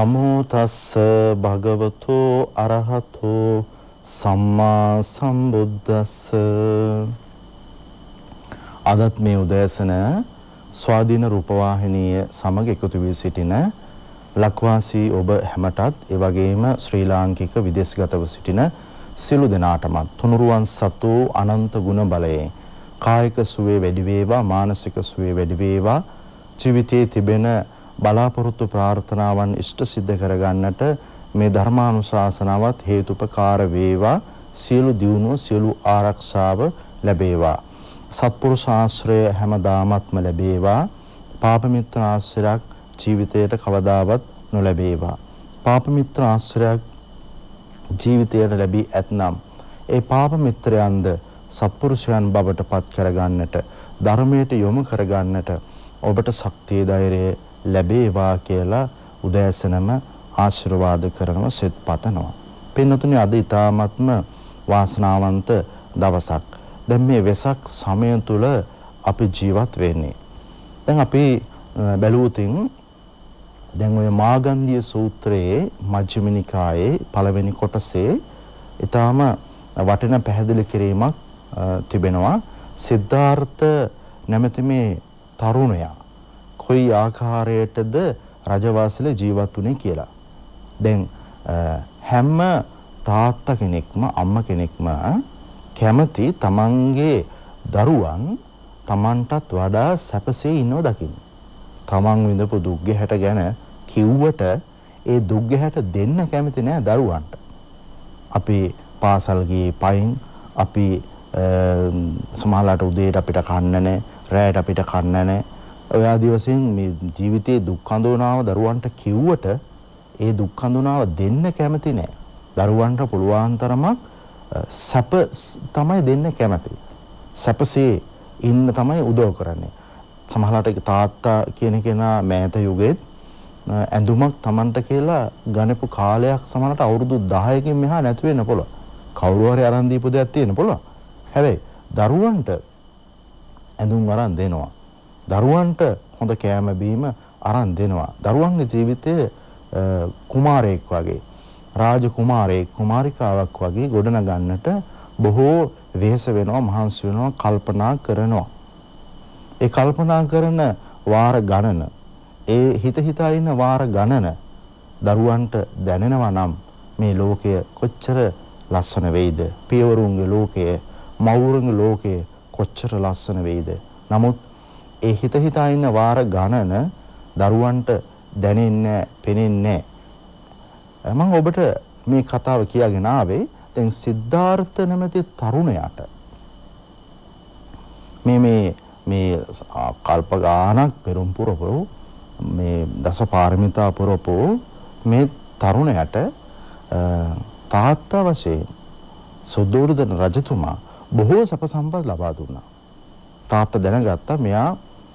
නමෝ තස්ස භගවතු අරහතෝ සම්මා සම්බුද්දස්ස. අදත් මේ උදෑසන ස්වාධීන රූපවාහිනිය සමග එකතු වී සිටින ලක්වාසී ඔබ හැමටත් ඒ වගේම ශ්‍රී ලාංකික විදේශගතව සිටින සියලු දෙනාටම තුනුරුවන් සතු අනන්ත ගුණ බලයෙන් කායික සුවේ වැඩි වේවා, මානසික සුවේ වැඩි වේවා, ජීවිතයේ තිබෙන බලාපොරොත්තු ප්‍රාර්ථනාවන් ඉෂ්ට සිද්ධ කරගන්නට මේ ධර්මානුශාසනාවත් හේතුපකාර වේවා. සියලු දියුණුව, සියලු ආරක්ෂාව ලැබේවා. සත්පුරුෂ ආශ්‍රය හැමදාමත්ම ලැබේවා. පාප මිත්‍ර ආශ්‍රයක් ජීවිතයට කවදාවත් නොලැබේවා. පාප මිත්‍ර ආශ්‍රයක් ජීවිතයට ලැබී ඇතනම් ඒ පාප මිත්‍රයන්ද සත්පුරුෂයන් බවට පත් කරගන්නට, ධර්මයට යොමු කරගන්නට ඔබට ශක්තිය ධෛර්යය ලැබේවා කියලා උදෑසනම ආශිර්වාද කරන සෙත් පතනවා. පින්නතුනි, අද ඊ타ත්ම වාසනාවන්ත දවසක්. දැන් මේ වෙසක් සමය තුල අපි ජීවත් වෙන්නේ. දැන් අපි බැලුවොතින් දැන් ඔය මාගන්ධිය සූත්‍රයේ මජ්ක්‍ධිම නිකායේ පළවෙනි කොටසේ ඊටාම වටින පැහැදිලි කිරීමක් තිබෙනවා. සිද්ධාර්ථ නැමැති මේ තරුණයා කොයි ආකාරයටද රජවාසලේ ජීවත් වුනේ කියලා. දැන් හැම තාත්තා කෙනෙක්ම අම්මා කෙනෙක්ම කැමති තමන්ගේ දරුවන් තමන්ටත් වඩා සැපසේ ඉන්නව දකින්න. තමන් විඳපු දුක් ගැහැට ගැන කිව්වට ඒ දුක් ගැහැට දෙන්න කැමති නෑ දරුවන්ට. අපි පාසල් ගියේ පයින්, අපි සමහරවිට උදේට අපිට කන්න නෑ, රැයට අපිට කන්න නෑ. ඔය ආදී වශයෙන් මේ ජීවිතයේ දුක් හඳුනාව දරුවන්ට කිව්වට ඒ දුක් හඳුනාව දෙන්න කැමති නෑ. දරුවන්ට පුළුවන් තරමක් සැප තමයි දෙන්න කැමති. සැපසේ ඉන්න තමයි උදව් කරන්නේ. සමහරවිට තාත්තා කියන කෙනා මෑත යුගයේත් ඇඳුමක් Tamanට කියලා ගණපු කාලයක් සමහරවිට අවුරුදු 10කින් මෙහා නැති වෙන්න පුළුවන්. කවුරු හරි අරන් දීපු දෙයක් තියෙන්න පුළුවන්. හැබැයි දරුවන්ට ඇඳුම් අරන් දෙනවා. දරුවන්ට හොඳ කෑම බීම අරන් දෙනවා. දරුවන්ගේ ජීවිතයේ කුමාරයෙක් වගේ, රාජ කුමාරයෙක්, කුමාරිකාවක් වගේ ගොඩනගන්නට බොහෝ වෙහෙස වෙනවා, මහන්සි වෙනවා, කල්පනා කරනවා. ඒ කල්පනා කරන වාර ගණන, ඒ හිතා ඉන්න වාර ගණන දරුවන්ට දැනෙනවා නම් මේ ලෝකය කොච්චර ලස්සන වෙයිද? පියවරුන්ගේ ලෝකය, මව්වරුන්ගේ ලෝකය කොච්චර ලස්සන වෙයිද? නමුත් ඒ හිතා ඉන්න වාර ගණන දරුවන්ට දැනෙන්නේ, පෙනෙන්නේ නැහැ. මම ඔබට මේ කතාව කියාගෙන ආවේ දැන් සිද්ධාර්ථ නැමැති තරුණයාට මේ කල්ප ගානක් පෙරම් පුරපු මේ දස පාරමිතා පුරපු මේ තරුණයාට තාත්තා වශයෙන් සුද්ධෝදන රජතුමා බොහෝ සැප සම්පත් ලබා දුන්නා. තාත්තා දැනගත්තා මෙයා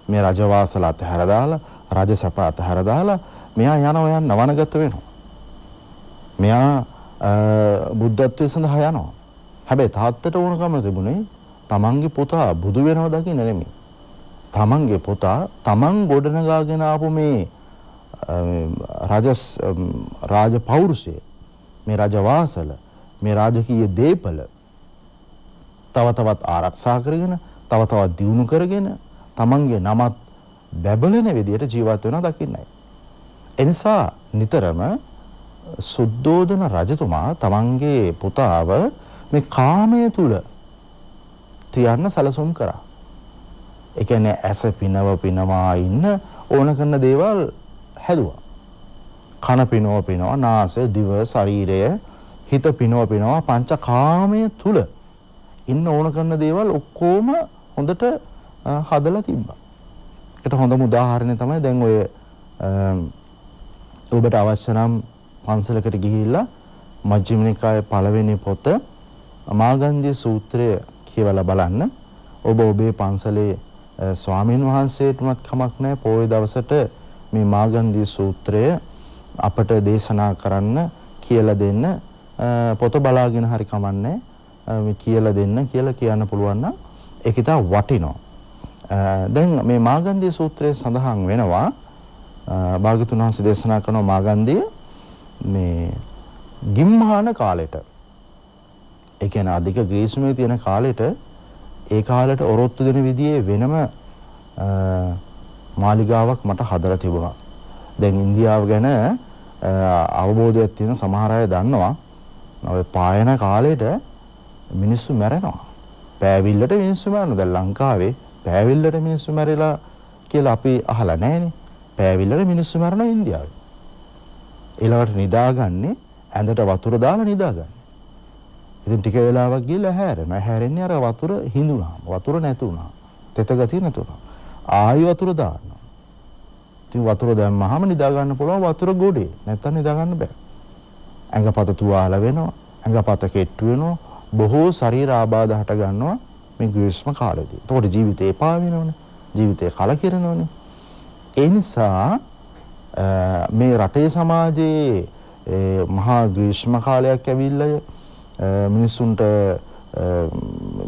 මේ රජවාසල අතහැර දාලා, රජ සැප අතහැර දාලා මෙයා යනවා වනගත වෙනවා. මෙයා බුද්ධත්වයේ සඳහා යනවා. හැබැයි තාත්තට ඕනකම තිබුණේ තමන්ගේ පුතා බුදු වෙනව දකින්න නෙමෙයි. තමන්ගේ පුතා තමන් ගොඩනගාගෙන ආපු මේ රාජ පෞරුෂය, මේ රජවාසල, මේ රාජකීය දේපල තව තවත් ආරක්ෂා කරගෙන, තව තවත් දියුණු කරගෙන තමන්ගේ නමත් බැබලෙන විදියට ජීවත් වෙනවා දකින්නයි. එනිසා නිතරම සුද්ධෝදන රජතුමා තමන්ගේ පුතාව මේ කාමයේ තුල තියන්න සැලසුම් කරා. ඒ කියන්නේ ඇස පිනවා ඉන්න ඕන කරන දේවල් හැදුවා. කන පිනවා, නාසය, දිව, ශරීරය, හිත පිනවා පංචකාමයේ තුල ඉන්න ඕන කරන දේවල් ඔක්කොම හොඳට හදලා තිබ්බා. ඒකට හොඳම උදාහරණය තමයි දැන් ඔය ඔබට අවශ්‍ය නම් පන්සලකට ගිහිල්ලා මජ්ක්‍ධිම නිකායේ පළවෙනි පොත මාගන්ධිය සූත්‍රය කියවලා බලන්න. ඔබ ඔබේ පන්සලේ ස්වාමීන් වහන්සේටමත් කමක් නැහැ පොයේ දවසට මේ මාගන්ධිය සූත්‍රය අපට දේශනා කරන්න කියලා දෙන්න. පොත බලාගෙන හරි කමන්නේ මේ කියලා දෙන්න කියලා කියන්න පුළුවන් නම් ඒක ඉතා වටිනවා. දැන් මේ මාගන්ධිය සූත්‍රයේ සඳහන් වෙනවා භාග්‍යතුන් වහන්සේ දේශනා කරන මාගන්ධිය මේ ගිම්හාන කාලෙට ඒ කියන්නේ අධික ග්‍රීස්මයේ තියෙන කාලෙට ඒ කාලෙට ඔරොත්තු දෙන විදිහේ වෙනම මාලිගාවක් මට හදලා තිබුණා. දැන් ඉන්දියාව ගැන අවබෝධයක් තියෙන සමහර අය දන්නවා. ඔය පායන කාලෙට මිනිස්සු මැරෙනවා. පෑවිල්ලට මිනිස්සු මැරෙනවා. දැන් ලංකාවේ පෑවිල්ලට මිනිස්සු මැරිලා කියලා අපි අහලා නැහැනේ. පෑවිල්ලට මිනිස්සු මැරෙනවා ඉන්දියාවේ. ඊළඟට නිදාගන්නේ ඇඳට වතුර දාලා නිදාගන්නේ. ඉතින් ටික වෙලාවක් ගිහලා හැරෙනවා. හැරෙන්නේ අර වතුර හිඳුනහම. වතුර නැතුණා. තෙත ගතිය නැතුණා. ආයි වතුර දානවා. ඉතින් වතුර දැම්මහම නිදා ගන්න පුළුවන් වතුර ගොඩේ. නැත්තම් නිදා ගන්න බෑ. ඇඟපත තුවාල වෙනවා. ඇඟපත කෙට්ටු වෙනවා. බොහෝ ශරීර ආබාධ හට ගන්නවා මේ ග්‍රීස්ම කාලෙදී. එතකොට ජීවිතේ එපා වෙනවනේ. ජීවිතේ කලකිරෙනවනේ. ඒ නිසා මේ රටේ සමාජයේ මහා ග්‍රීස්ම කාලයක් ඇවිල්ලා මිනිසුන්ට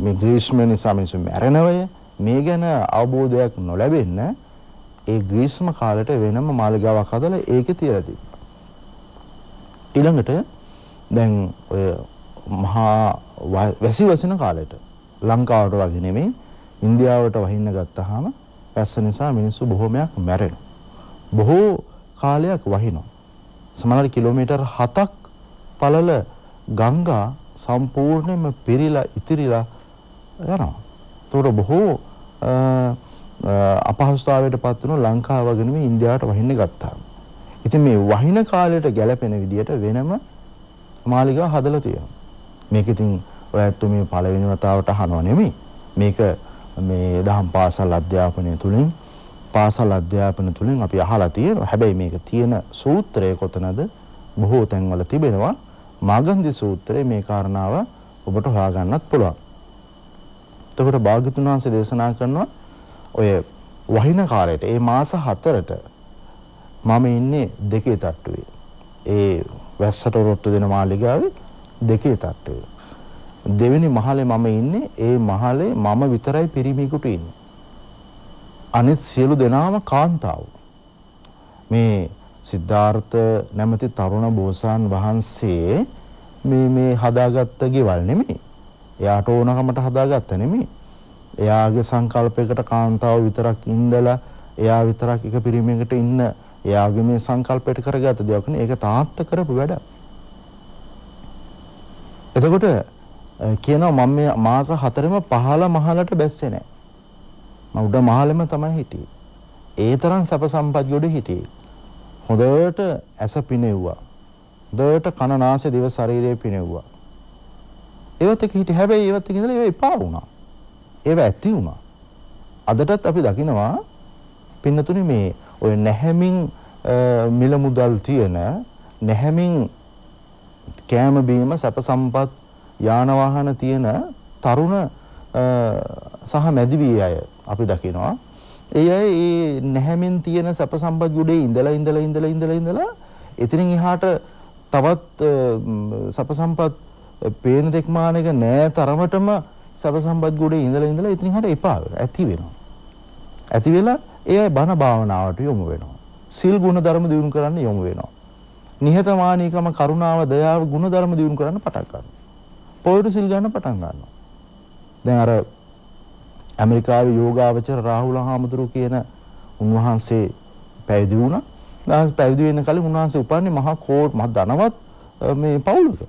මේ ග්‍රීස්ම නිසා මිනිස්සු මැරෙනවය මේ ගැන අවබෝධයක් නොලැබෙන්න ඒ ග්‍රීස්ම කාලයට වෙනම මාලිගාවක් හදලා ඒකේ තියලා තිබ්බා. ඊළඟට දැන් ඔය මහා වැසි වසින කාලෙට ලංකාවට වගේ නෙමෙයි ඉන්දියාවට වහින්න ගත්තාම වැස්ස නිසා මිනිස්සු බොහෝමයක් මැරෙනවා. බොහෝ කාලයක් වහිනවා. සමහර කිලෝමීටර් 7ක් පළල ගංගා සම්පූර්ණයෙන්ම පිරීලා ඉතිරිලා යනවා. ඒතකොට බොහෝ අපහසුතාවයට පත් වුණු ලංකාව වගේ නෙමෙයි ඉන්දියාවට වහින්න ගත්තාම. ඉතින් මේ වහින කාලයට ගැලපෙන විදියට වෙනම මාලිගා හදලා තියෙනවා. මේක ඉතින් ඔයත් මේ පළවෙනි වතාවට අහනව නෙමෙයි. මේක මේ දහම් පාසල් අධ්‍යාපනය තුලින් අපි අහලා තියෙනවා. හැබැයි මේක තියෙන සූත්‍රය කොතනද? බොහෝ තැන්වල තිබෙනවා. මාගන්ධි සූත්‍රයේ මේ කාරණාව ඔබට හොයාගන්නත් පුළුවන්. එතකොට භාග්‍යතුන් වහන්සේ දේශනා කරනවා ඔය වහින කාලයට ඒ මාස 4ට මම ඉන්නේ දෙකේ තට්ටුවේ. ඒ වැස්සට රොට්ටු දෙන මාලිගාවේ දෙකේ තට්ටුවේ. දෙවෙනි මහලේ මම ඉන්නේ ඒ මහලේ මම විතරයි පිරිමියෙකුට ඉන්නේ. අනිත් සියලු දෙනාම කාන්තාවෝ. මේ සිද්ධාර්ථ නැමැති තරුණ බෝසතාණන් වහන්සේ මේ හදාගත්ත ගෙවල් නෙමෙයි. එයාට ඕනකමට හදාගත්ත නෙමෙයි. එයාගේ සංකල්පයකට කාන්තාව විතරක් ඉඳලා එයා විතරක් එක පිරිමියකට ඉන්න එයාගේ මේ සංකල්පයට කරගත්ත දෙයක් නේ. ඒක තාත්ත කරපු වැඩක්. එතකොට කියනවා මම මේ මාස 4ෙම පහළ මහලට බැස්සේ නැහැ. මම උඩ මහලෙම තමයි හිටියේ. ඒ තරම් සැප සම්පත් ගොඩ හිටියේ. හොඳට ඇස පිනෙව්වා. හොඳට කන නාසය දිව ශරීරය පිනෙව්වා. ඒවත් එක හිටියේ. හැබැයි ඒවත් එක ඉඳලා ඒව එපා වුණා. ඒව ඇති වුණා. අදටත් අපි දකිනවා පින්නතුනේ මේ ඔය නැහැමින් මිල මුදල් තියෙන නැහැමින් කෑම බීම සැප සම්පත් යාන වාහන තියෙන තරුණ සහ මැදිවී අය අපි දකිනවා. ඒ අය ඒ නැහැමින් තියෙන සැප සම්පත් ගුඩේ ඉඳලා එතනින් එහාට තවත් සැප සම්පත් පේන තෙක්මානක නෑ තරමටම සැප සම්පත් ගුඩේ ඉඳලා එතනින් එහාට එපා වෙනවා. ඇති වෙලා ඒ අය බණ භාවනාවට යොමු වෙනවා. සිල් ගුණ ධර්ම දියුණු කරන්න යොමු වෙනවා. නිහතමානීකම කරුණාව දයාව ගුණ ධර්ම දියුණු කරන්න පටන් ගන්නවා. පොයට සිල් ගන්න පටන් ගන්නවා. දැන් අර ඇමරිකාවේ යෝගාවචර රාහුල හාමුදුරුවෝ කියන උන්වහන්සේ පැවිදි වුණා. උන්වහන්සේ පැවිදි වෙන්න කලින් උන්වහන්සේ උපන්නේ මහා ධනවත් මේ පවුලක.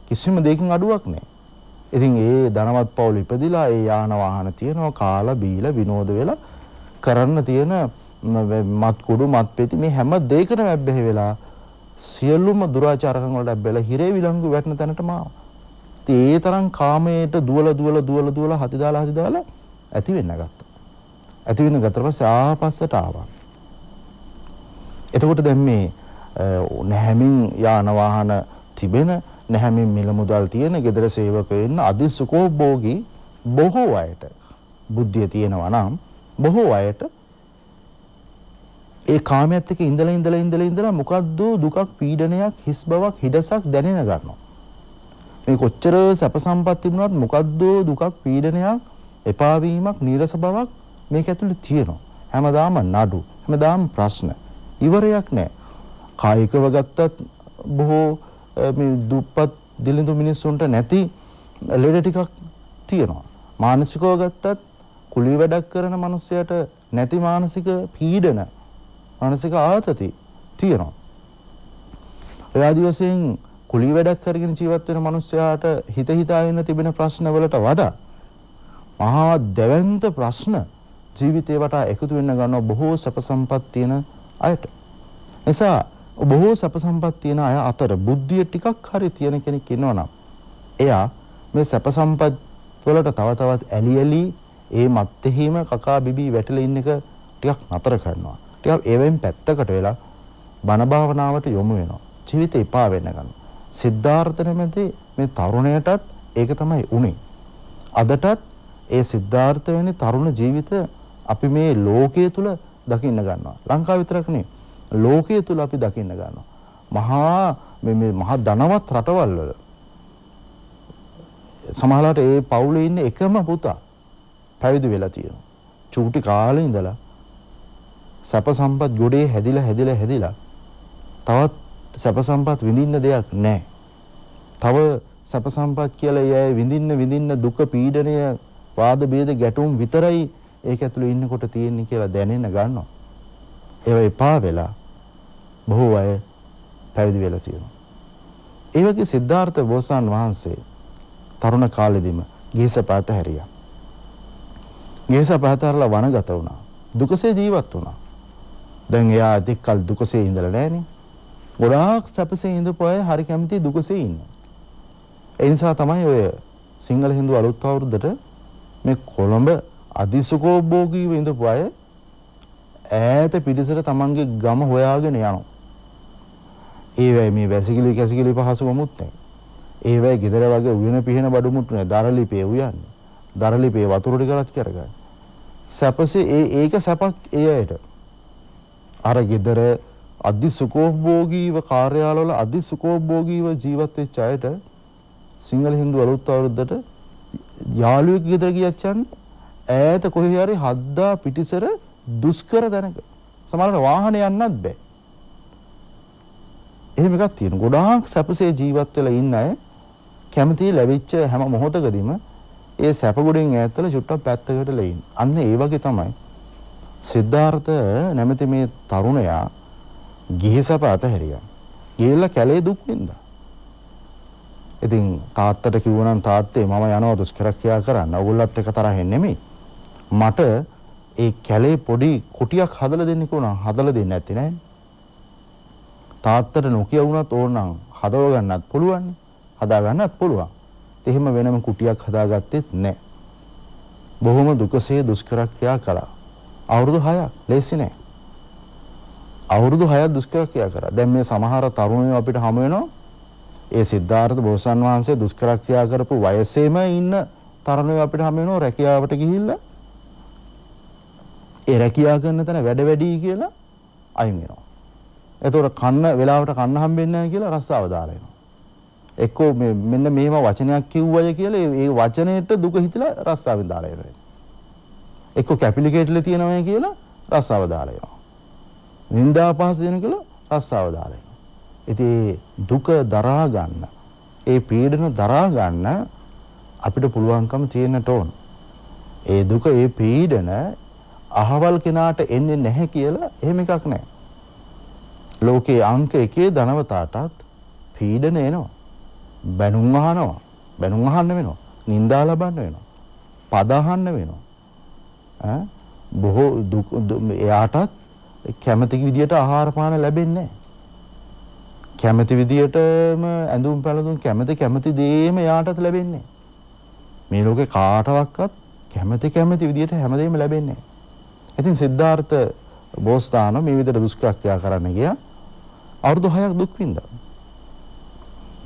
කිසිම දෙයකින් අඩුවක් නැහැ. ඉතින් ඒ ධනවත් පවුල ඉපදිලා ඒ යාන වාහන තියෙනවා කාලා බීලා විනෝද වෙලා කරන්න තියෙන මත් කුඩු මත් පෙති මේ හැම දෙයකටම ඇබ්බැහි වෙලා සියලුම දුරාචාරකම් වලට ඇබ්බැලා හිරේ විලංගු වැටෙන තැනටම ආවා. ඒ තරම් කාමයට දුවලා හති දාලා ඇති වෙන්න ගත්තා. ඇති වෙන්න ගත්තට පස්සේ ආපස්සට ආවා. එතකොට දැන් මේ නැහැමින් යාන වාහන තිබෙන නැහැමින් මිල මුදල් තියෙන ගෙදර සේවකයෝ ඉන්න අධි සුඛෝභෝගී බොහෝ අයට බුද්ධිය තියෙනවා නම් බොහෝ අයට ඒ කාමයට එක්ක ඉඳලා මොකද්ද දුකක් පීඩනයක් හිස් බවක් හිඩසක් දැනෙන ගන්නවා. මේ කොච්චර සැප සම්පත් තිබුණත් මොකද්ද දුකක් පීඩනයක් එපා වීමක් නීරස බවක් මේක ඇතුලේ තියෙනවා. හැමදාම නඩු හැමදාම ප්‍රශ්න ඉවරයක් නැහැ. කායිකව ගත්තත් බොහෝ මේ දුප්පත් දිලිඳු මිනිස්සුන්ට නැති ලෙඩ ටිකක් තියෙනවා. මානසිකව ගත්තත් කුලී වැඩක් කරන මිනිස්සයාට නැති මානසික පීඩන මානසික ආතති තියෙනවා. ඒ ආදි වශයෙන් කුලී වැඩක් කරගෙන ජීවත් වෙන මිනිස්සයාට හිත හිතා ඉන්න තිබෙන ප්‍රශ්න වලට වඩා මහා දැවැන්ත ප්‍රශ්න ජීවිතේ වටා එකතු වෙන්න ගන්නවා බොහෝ සැප සම්පත් තියෙන අයට. එසා බොහෝ සැප සම්පත් තියෙන අය අතර බුද්ධිය ටිකක් හරි තියෙන කෙනෙක් ඉන්නවනම් එයා මේ සැප සම්පත් වලට තව තවත් ඇලි ඇලි ඒ මත්ෙහිම කකා බිබී වැටලා ඉන්න එක ටිකක් නතර කරනවා. ටිකක් ඒවෙන් පැත්තකට වෙලා බණ භාවනාවට යොමු වෙනවා. ජීවිතේ එපා වෙන්න ගන්නවා. සිද්ධාර්ථ නැමැති මේ තරුණයටත් ඒක තමයි උනේ. අදටත් ඒ සිද්ධාර්ථ වෙන්නේ තරුණ ජීවිත අපි මේ ලෝකයේ තුල දකින්න ගන්නවා. ලංකාව විතරක් නෙවෙයි. ලෝකයේ තුල අපි දකින්න ගන්නවා. මහා ධනවත් රටවල් වල සමහරවිට ඒ පවුලේ ඉන්න එකම පුතා පැවිදි වෙලා තියෙනවා. චූටි කාලේ ඉඳලා සැප සම්පත් ගොඩේ හැදිලා තවත් සැප සම්පත් විඳින්න දෙයක් නැහැ. තව සැප සම්පත් කියලා ඒ විඳින්න දුක පීඩනය වාද ભેද ගැටුම් විතරයි ඒක ඇතුළේ ඉන්නකොට තියෙන්නේ කියලා දැනෙන්න ගන්නවා. ඒව එපා වෙලා බොහෝ අය පැවිදි වෙලා තියෙනවා. ඒ වගේ සිද්ධාර්ථ බෝසතාණන් වහන්සේ තරුණ කාලෙදිම ගිහිසපත හැරියා. ගිහිසපත හැරලා වනගත වුණා. දුකසේ ජීවත් වුණා. දැන් එයා දෙකල් දුකසේ ඉඳලා නැහනේ. ගොඩාක් සැපසේ ඉඳපු අය හරි කැමති දුකසේ ඉන්න. ඒ නිසා තමයි ඔය සිංහල හින්දු අලුත් අවුරුද්දට මේ කොළඹ අදිසුකෝභෝගීව ඉඳපු අය ඈත පිටිසට තමන්ගේ ගම හොයාගෙන යනවා. ඒ වෙයි මේ වැසිකිලි කැසිකිලි පහසුවමුත් නැහැ. ඒ වෙයි ගෙදර වගේ උයන පිහින බඩු මුට්ටු නැහැ. දරලිපේ උයන්නේ. දරලිපේ වතුර ටික රත් කරගන්න. සැපසේ ඒක සැපක් ඒ අයට. අර ගෙදර අදිසුකෝභෝගීව කාර්යාලවල අදිසුකෝභෝගීව ජීවත් වෙච්ච අයට සිංහල හින්දු අලුත් අවුරුද්දට යාළුවෙක් ගෙදර ගියත් යන්නේ ඈත කොහේ හරි හද්දා පිටිසර දුෂ්කර දැනක. සමහරවිට වාහන යන්නත් බෑ. එහෙම එකක් තියෙනවා. ගොඩාක් සැපසේ ජීවත් වෙලා ඉන්න අය කැමති ලැබිච්ච හැම මොහොතකදීම ඒ සැප ගොඩෙන් ඈත්ලා චුට්ටක් පැත්තකට ලෙයින්. අන්න ඒ වගේ තමයි සිද්ධාර්ථ නැමැති මේ තරුණයා ගිහිසප අතහැරියා. ගිහිල්ලා කැලේ දුක් විඳා. ඉතින් තාත්තට කිව්වනම් තාත්තේ මම යනවා දුෂ්කරක්‍රියා කරන්න. ඕගොල්ලත් එක තරහින් නෙමෙයි. මට ඒ කැලේ පොඩි කුටියක් හදලා දෙන්න කිව්වනම් හදලා දෙන්නේ නැති නෑනේ. තාත්තට නොකිය වුණත් ඕනනම් හදව ගන්නත් පුළුවන්. හදා ගන්නත් පුළුවන්. එහෙම වෙනම කුටියක් හදාගත්තෙත් නෑ. බොහොම දුකසේ දුෂ්කරක්‍රියා කළා. අවුරුදු 6ක් ලේසි නෑ. අවුරුදු 6ක් දුෂ්කරක්‍රියා කරා. දැන් මේ සමහර තරුණයෝ අපිට හමු වෙනවා. ඒ සිද්ධාර්ථ බෝසතාණන් වහන්සේ දුෂ්කරක්‍රියා කරපු වයසේම ඉන්න තරුණයෝ අපිට හමු වෙනවා රැකියාවට ගිහිල්ලා. ඒ රැකියාව කරන තැන වැඩ වැඩි කියලා අයින් වෙනවා. එතකොට කන්න වෙලාවට කන්න හම්බෙන්නේ නැහැ කියලා රස්සාව දාලා එනවා. එක්කෝ මෙන්න මෙහෙම වචනයක් කිව්වය කියලා ඒ වචනේට දුක හිතලා රස්සාවෙන් දාලා එනවා. එක්කෝ කැපිලිකේට්ල තියෙනවා කියලා රස්සාව දාලා එනවා. නින්දා පහස දෙන කියලා රස්සාව දාලා එනවා. ඉතින් දුක දරා ගන්න, ඒ පීඩන දරා ගන්න අපිට පුළුවන්කම තියෙන්නට ඕන. ඒ දුක, ඒ පීඩන අහවල් කෙනාට එන්නේ නැහැ කියලා එහෙම එකක් නැහැ. ලෝකයේ අංක 1 ධනවතාටත් පීඩන එනවා. බැනුම් අහනවා. බැනුම් අහන්න වෙනවා. නින්දා ලබන්න වෙනවා. පද අහන්න වෙනවා. බොහෝ දුක් එයාටත් කැමති විදියට ආහාර පාන ලැබෙන්නේ නැහැ. කැමති විදියටම ඇඳුම් පැළඳුම් කැමති දේම එයාටත් ලැබෙන්නේ නැහැ. මේ ලෝකේ කාටවත් කැමති විදියට හැමදේම ලැබෙන්නේ නැහැ. ඉතින් සිද්ධාර්ථ බෝසතාණන් මේ විදිහට දුෂ්කරක්‍රියා කරන්න ගියා. අවුරුදු 6ක් දුක් විඳා.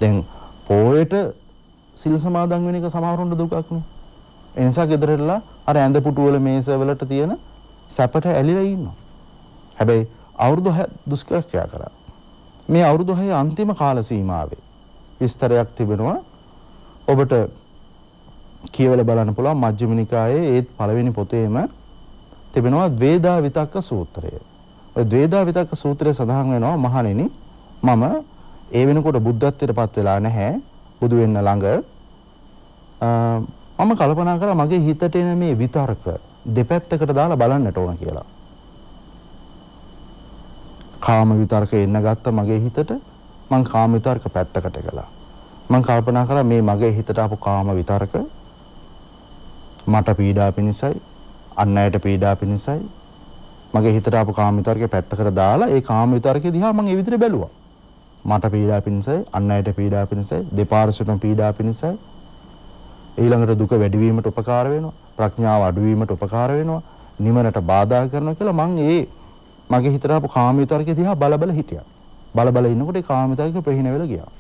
දැන් පොයට සිල් සමාදන් වෙන එක සමහරුන්ට දුකක් නේ. ඒ නිසා ගෙදරටලා අර ඇඳ පුටු වල මේස වලට තියෙන සැපට ඇලිලා ඉන්නවා. හැබැයි අවුරුදු 6 දුෂ්කරක්‍රියා කරා. මේ අවුරුදු 6 අන්තිම කාල සීමාවේ විස්තරයක් තිබෙනවා. ඔබට කියවලා බලන්න පුළුවන් මජ්ක්‍ධිම නිකායේ ඒත් පළවෙනි පොතේම තිබෙනවා ද්වේදා විතක්ක සූත්‍රය. ඔය ද්වේදා විතක්ක සූත්‍රයේ සඳහන් වෙනවා මහණෙනි මම ඒ වෙනකොට බුද්ධත්වයටපත් වෙලා නැහැ. බුදු වෙන්න ළඟ මම කල්පනා කරා මගේ හිතට එන මේ විතර්ක දෙපැත්තකට දාලා බලන්නට ඕන කියලා. කාම විතර්ක එන්න ගත්ත මගේ හිතට මං කාම විතර්ක පැත්තකට කළා. මං කල්පනා කරා මේ මගේ හිතට ආපු කාම විතර්ක මට පීඩා පිණිසයි අන් අයට පීඩා පිණිසයි මගේ හිතට ආපු කාම විතර්කේ පැත්තකට දාලා ඒ කාම විතර්කේ දිහා මං ඒ විදිහට බැලුවා. මට පීඩා පිණිසයි අන් අයට පීඩා පිණිසයි දෙපාර්ශ්වයටම පීඩා පිණිසයි ඊළඟට දුක වැඩි වීමට උපකාර වෙනවා ප්‍රඥාව අඩු වීමට උපකාර වෙනවා නිවනට බාධා කරනවා කියලා මං ඒ මගේ හිතට ආපු කාම විතර්කේ දිහා බල හිටියා. බල ඉන්නකොට ඒ කාම විතර්කේ ප්‍රහීන වෙලා ගියා.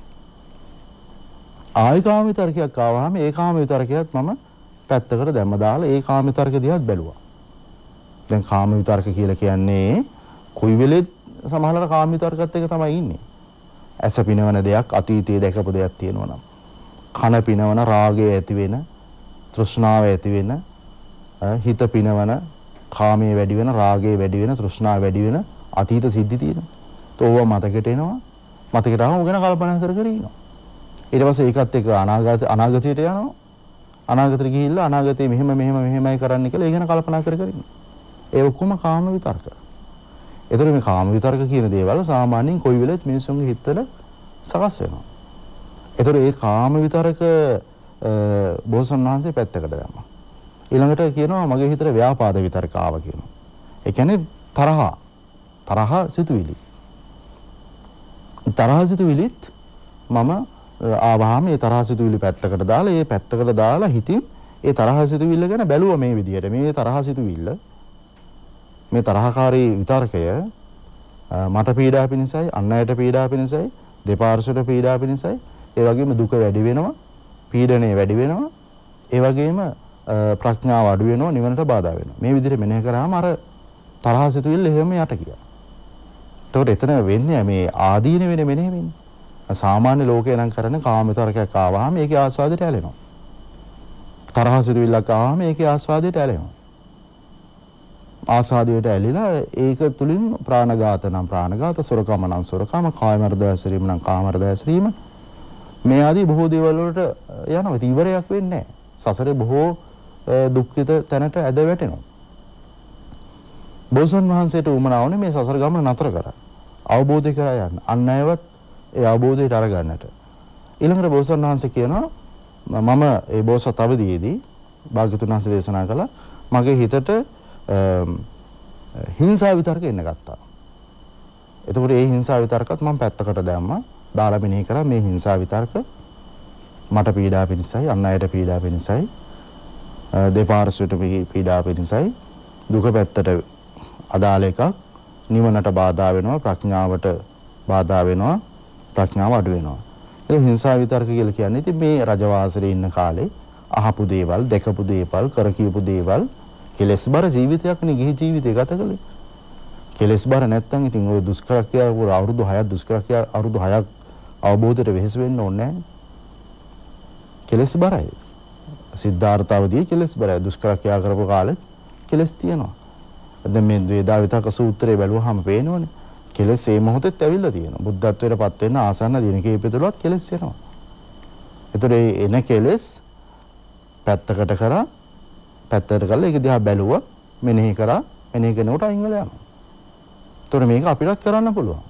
ආයි කාම විතර්කයක් ආවම ඒ කාම විතර්කයත් මම පැත්තකට දැම්ම දාලා ඒ කාම විතර්ක දිහාත් බැලුවා. දැන් කාම විතර්ක කියලා කියන්නේ කොයි වෙලෙත් සමහරවල් කාම විතර්කත් එක තමයි ඉන්නේ. ඇස පිනවන දෙයක් අතීතයේ දැකපු දෙයක් තියෙනවා නම් කන පිනවන රාගය ඇති වෙන තෘෂ්ණාව ඇති වෙන හිත පිනවන කාමයේ වැඩි වෙන රාගයේ වැඩි වෙන තෘෂ්ණාව වැඩි වෙන අතීත සිද්ධි තියෙනවා. තෝව මතකයට එනවා. මතකයට ආවම ගැන කල්පනා කර ඉන්නවා. ඊට පස්සේ ඒකත් එක්ක අනාගතයට යනවා. අනාගතයට ගිහිල්ලා අනාගතේ මෙහෙමයි කරන්න කියලා ඒ ගැන කල්පනා කර ඉන්නවා. ඒ ඔක්කොම කාම විතර්ක. ඒතර මේ කාම විතර්ක කියන දේවල් සාමාන්‍යයෙන් කොයි වෙලෙත් මිනිස්සුන්ගේ හිතවල සකස් වෙනවා. ඒතර ඒ කාම විතර්ක බෝසත් වහන්සේ පැත්තකට දැම්මා. ඊළඟට කියනවා මගේ හිතේ ව්‍යාපාද විතර්ක ආවා කියනවා. ඒ කියන්නේ තරහ සිතුවිලි. තරහ සිතුවිලිත් මම ආවහම ඒ තරහ සිතුවිලි පැත්තකට දාලා හිතින් ඒ තරහ සිතුවිල්ල ගැන බැලුවා මේ විදිහට. මේ තරහ සිතුවිල්ල මේ තරහකාරී විතර්කය මට පීඩා පිණිසයි අන් අයට පීඩා පිණිසයි දෙපාර්ශ්වයට පීඩා පිණිසයි ඒ වගේම දුක වැඩි වෙනවා පීඩනය වැඩි වෙනවා ඒ වගේම ප්‍රඥාව අඩු වෙනවා නිවනට බාධා වෙනවා මේ විදිහට මෙනෙහි කරාම අර තරහ සිතුවිල්ල එහෙම යට ගියා. එතකොට එතන වෙන්නේ මේ ආදීන වෙන මෙනෙහි වෙන්නේ. සාමාන්‍ය ලෝකේ නම් කරන කාම විතරකයක් ආවම ඒකේ ආස්වාදයට ඇලෙනවා. තරහ සිතුවිල්ලක් ආවම ඒකේ ආස්වාදයට ඇලෙනවා. ආසාදයට ඇලිලා ඒක තුලින් ප්‍රාණඝාත නම් ප්‍රාණඝාත සොරකම නම් සොරකම කාය මර්ධ ඇසරීම නම් කාම මර්ධ ඇසරීම මේ ආදී බොහෝ දේවල් වලට යනවා. ඉවරයක් වෙන්නේ නැහැ. සසරේ බොහෝ දුක්ඛිත තැනට ඇද වැටෙනවා. බෝසත් වහන්සේට උමනාවනේ මේ සසර ගමන නතර කරා. අවබෝධය කරා යන්න. අන් අයවත් ඒ අවබෝධයට අරගන්නට. ඊළඟට බෝසත් වහන්සේ කියනවා මම ඒ බෝසත් අවදීයේදී භාග්‍යතුන් වහන්සේ දේශනා කළා මගේ හිතට හිංසා විතර්ක එන්න ගත්තා. එතකොට ඒ හිංසා විතර්කත් මම පැත්තකට දැම්මා. දාලා මෙනෙහි කරා මේ හිංසා විතර්ක මට පීඩා පිණිසයි අන් අයට පීඩා පිණිසයි දෙපාර්ශ්වයට පීඩා පිණිසයි දුක පැත්තට අදාළ එකක් නිවනට බාධා වෙනවා ප්‍රඥාවට බාධා වෙනවා ප්‍රඥාව අඩු වෙනවා. ඒ හිංසා විතර්ක කියලා කියන්නේ ඉතින් මේ රජවාසලේ ඉන්න කාලේ අහපු දේවල් දැකපු දේවල් කර කියපු දේවල් කෙලස් බර ජීවිතයක් නේ ගිහි ජීවිතය ගත කළේ. කෙලස් බර නැත්තම් ඉතින් ඔය දුෂ්කරක්‍රියා වල අවුරුදු 6ක් දුෂ්කරක්‍රියා අවුරුදු 6ක් අවබෝධයට වෙහෙස වෙන්න ඕනේ නැහැ. කෙලස් බරයි. සිද්ධාර්ථවදී කෙලස් බරයි. දුෂ්කරක්‍රියා කරපු කාලෙත් කෙලස් තියෙනවා. දැන් මේ වේදා විතක සූත්‍රය බැලුවාම පේනවනේ. කෙලස් මේ මොහොතේත් ඇවිල්ලා තියෙනවා. බුද්ධත්වයටපත් වෙන්න ආසන්න දිනකේ පිටුලවත් කෙලස් එනවා. ඒතර එන කෙලස් පැත්තකට කරා පැත්තකට කරලා ඒක දිහා බැලුවා මෙනෙහි කරා මෙනෙහි කරනකොට අයින් වෙලා යනවා. ඒතර මේක අපිටත් කරන්න පුළුවන්.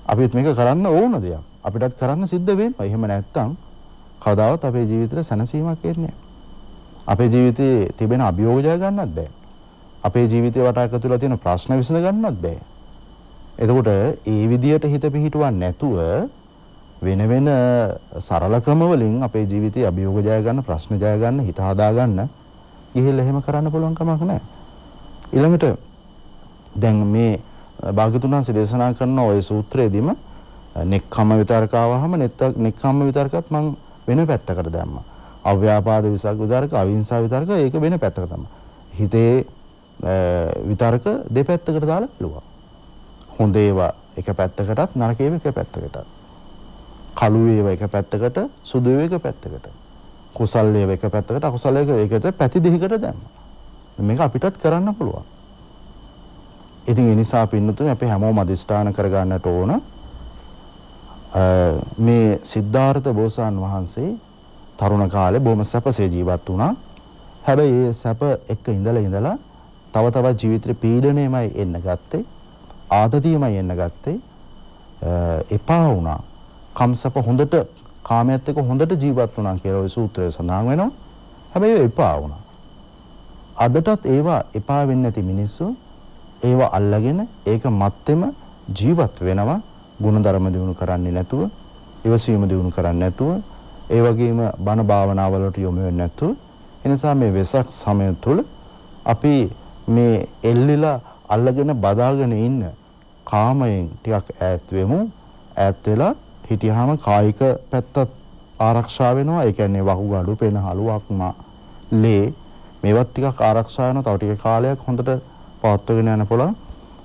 අපිත් මේක කරන්න ඕන දෙයක්. අපිටත් කරන්න සිද්ධ වෙනවා. එහෙම නැත්තම් කවදාවත් අපේ ජීවිතේට සැනසීමක් එන්නේ නැහැ. අපේ ජීවිතේ තිබෙන අභියෝග ජය ගන්නත් බෑ. අපේ ජීවිතේ වටා එකතුලා තියෙන ප්‍රශ්න විසඳ ගන්නත් බෑ. එතකොට ඒ විදියට හිත පිහිටුවන්නේ නැතුව වෙන වෙන සරල ක්‍රම වලින් අපේ ජීවිතේ අභියෝග ජය ගන්න ප්‍රශ්න ජය ගන්න හිත හදා ගන්න ගිහිල්ලා එහෙම කරන්න පුළුවන් කමක් නැහැ. ඊළඟට දැන් මේ භාග්‍යතුන් වහන්සේ දේශනා කරන ওই සූත්‍රයේදීම නෙක්ඛම්ම විතරකාවහම නෙක්ඛම්ම විතරකත් මම වෙන පැත්තකට දැම්මා. අව්‍යාපාද විතර්ක අවිහිංසා විතර්ක ඒක වෙන පැත්තකට දැම්මා. හිතේ විතර්ක දෙපැත්තකට දාලා බලුවා. හොඳ ඒවා එක පැත්තකටත් නරක ඒවා එක පැත්තකටත්. කළු ඒවා එක පැත්තකට සුදු ඒවා එක පැත්තකට. කුසල් ඒවා එක පැත්තකට අකුසල ඒවා එකට පැති දෙකකට දැම්මා. මේක අපිටත් කරන්න පුළුවන්. ඉතින් ඒ නිසා පින්නතුනේ අපි හැමෝම අදිෂ්ඨාන කරගන්නට ඕන මේ සිද්ධාර්ථ බෝසතාණන් වහන්සේ තරුණ කාලේ බොහොම සැපසේ ජීවත් වුණා. හැබැයි ඒ සැප එක්ක ඉඳලා තව තවත් ජීවිතේ පීඩණයමයි එන්න ගත්තේ. ආතතියමයි එන්න ගත්තේ. එපා වුණා. කම්සප හොඳට කාමයට එක්ක හොඳට ජීවත් වුණා කියලා ওই සූත්‍රයේ සඳහන් වෙනවා. හැබැයි ඒක එපා වුණා. අදටත් ඒවා එපා වෙන්නේ නැති මිනිස්සු ඒවා අල්ලගෙන ඒක මැත්තේම ජීවත් වෙනවා. ගුණධර්ම දිනු කරන්නේ නැතුව, ඉවසීම දිනු කරන්නේ නැතුව, ඒ වගේම බණ භාවනාවලට යොමු වෙන්නේ නැතුව. එනිසා මේ වෙසක් සමය තුළ අපි මේ එල්ලිලා අල්ලගෙන බදාගෙන ඉන්න කාමයෙන් ටිකක් ඈත් වෙමු. ඈත් වෙලා හිටියාම කායික පැත්තත් ආරක්ෂා වෙනවා. ඒ කියන්නේ වකුගඩු, පෙනහළු, අක්මා, ලේ මේවත් ටිකක් ආරක්ෂා වෙනවා. තව ටික කාලයක් හොඳට පවත්වාගෙන යන්න පුළුවන්.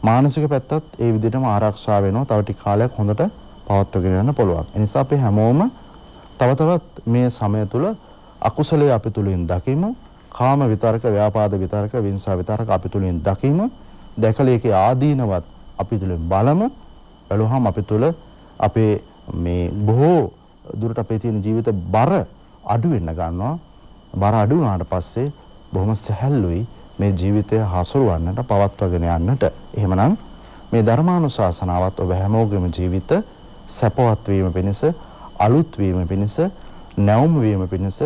මානසික පැත්තත් ඒ විදිහටම ආරක්ෂා වෙනවා. තව ටික කාලයක් හොඳට පවත්වාගෙන යන්න පුළුවන්. ඒ නිසා අපි හැමෝම තව තවත් මේ සමය තුල අකුසලයේ අපි තුලින් දකිමු. කාම විතරක, ව්‍යාපාද විතරක, විංසා විතරක අපි තුලින් දකිමු. දැකලා ඒකේ ආදීනවත් අපි තුලින් බලමු. බලුවහම අපි තුල අපේ මේ බොහෝ දුරට අපේ තියෙන ජීවිත බර අඩු වෙන්න ගන්නවා. බර අඩු වුණාට පස්සේ බොහොම සැහැල්ලුයි මේ ජීවිතය හසුරවන්නට, පවත්වාගෙන යන්නට. එහෙමනම් මේ ධර්මානුශාසනාවත් ඔබ හැමෝගෙම ජීවිත සැපවත් වීම පිණිස, අලුත් වීම පිණිස, නැවුම් වීම පිණිස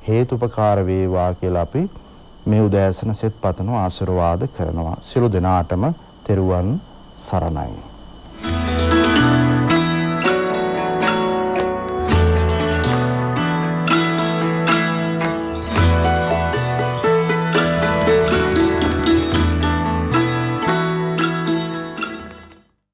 හේතුපකාර වේවා කියලා අපි මේ උදෑසන සෙත් පතන ආශිර්වාද කරනවා. සියලු දෙනාටම තෙරුවන් සරණයි.